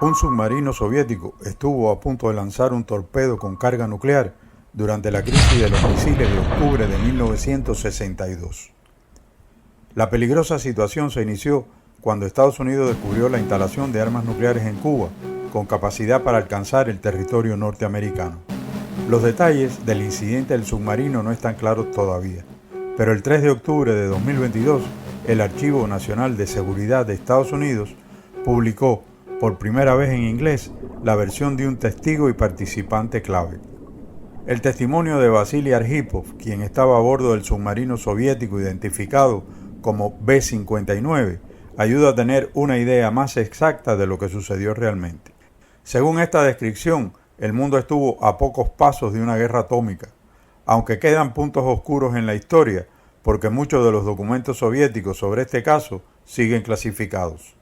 Un submarino soviético estuvo a punto de lanzar un torpedo con carga nuclear durante la crisis de los misiles de octubre de 1962. La peligrosa situación se inició cuando Estados Unidos descubrió la instalación de armas nucleares en Cuba, con capacidad para alcanzar el territorio norteamericano. Los detalles del incidente del submarino no están claros todavía, pero el 3 de octubre de 2022, el Archivo Nacional de Seguridad de Estados Unidos publicó por primera vez en inglés la versión de un testigo y participante clave. El testimonio de Vasily Arhipov, quien estaba a bordo del submarino soviético identificado como B-59, ayuda a tener una idea más exacta de lo que sucedió realmente. Según esta descripción, el mundo estuvo a pocos pasos de una guerra atómica, aunque quedan puntos oscuros en la historia, porque muchos de los documentos soviéticos sobre este caso siguen clasificados.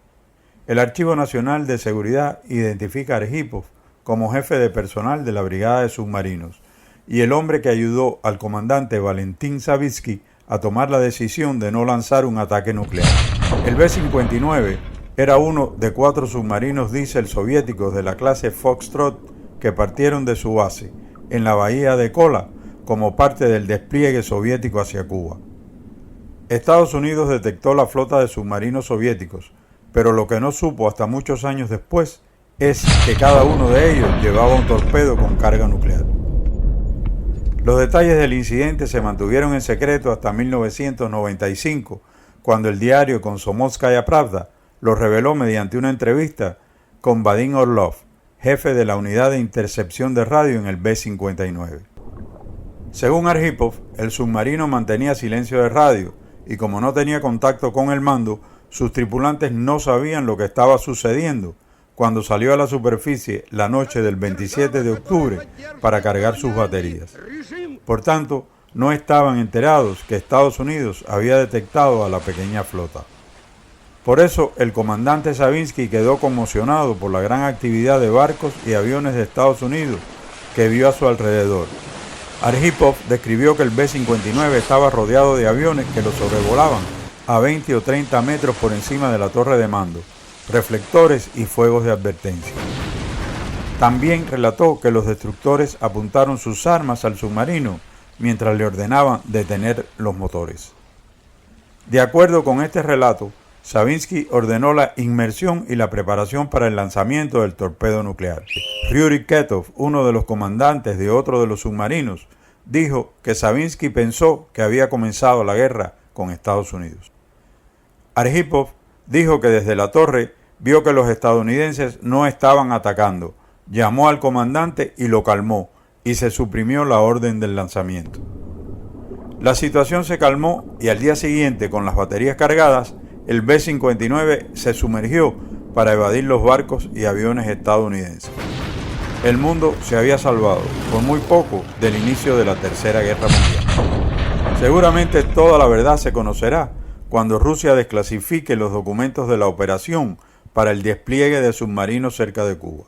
El Archivo Nacional de Seguridad identifica a Arhipov como jefe de personal de la Brigada de Submarinos y el hombre que ayudó al comandante Valentín Savitsky a tomar la decisión de no lanzar un ataque nuclear. El B-59 era uno de 4 submarinos diésel soviéticos de la clase Foxtrot que partieron de su base en la bahía de Kola como parte del despliegue soviético hacia Cuba. Estados Unidos detectó la flota de submarinos soviéticos, pero lo que no supo hasta muchos años después es que cada uno de ellos llevaba un torpedo con carga nuclear. Los detalles del incidente se mantuvieron en secreto hasta 1995, cuando el diario Komsomolskaya Pravda lo reveló mediante una entrevista con Vadim Orlov, jefe de la unidad de intercepción de radio en el B-59. Según Arhipov, el submarino mantenía silencio de radio y como no tenía contacto con el mando, sus tripulantes no sabían lo que estaba sucediendo cuando salió a la superficie la noche del 27 de octubre para cargar sus baterías. Por tanto, no estaban enterados que Estados Unidos había detectado a la pequeña flota. Por eso, el comandante Savitsky quedó conmocionado por la gran actividad de barcos y aviones de Estados Unidos que vio a su alrededor. Arhipov describió que el B-59 estaba rodeado de aviones que lo sobrevolaban a 20 o 30 metros por encima de la torre de mando, reflectores y fuegos de advertencia. También relató que los destructores apuntaron sus armas al submarino mientras le ordenaban detener los motores. De acuerdo con este relato, Savitsky ordenó la inmersión y la preparación para el lanzamiento del torpedo nuclear. Yuri Ketov, uno de los comandantes de otro de los submarinos, dijo que Savitsky pensó que había comenzado la guerra con Estados Unidos. Arhipov dijo que desde la torre vio que los estadounidenses no estaban atacando, llamó al comandante y lo calmó, y se suprimió la orden del lanzamiento. La situación se calmó y al día siguiente, con las baterías cargadas, el B-59 se sumergió para evadir los barcos y aviones estadounidenses. El mundo se había salvado, por muy poco, del inicio de la Tercera Guerra Mundial. Seguramente toda la verdad se conocerá cuando Rusia desclasifique los documentos de la operación para el despliegue de submarinos cerca de Cuba.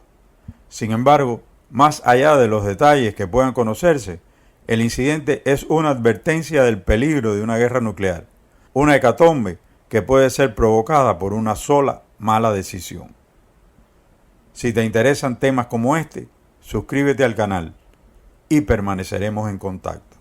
Sin embargo, más allá de los detalles que puedan conocerse, el incidente es una advertencia del peligro de una guerra nuclear, una hecatombe que puede ser provocada por una sola mala decisión. Si te interesan temas como este, suscríbete al canal y permaneceremos en contacto.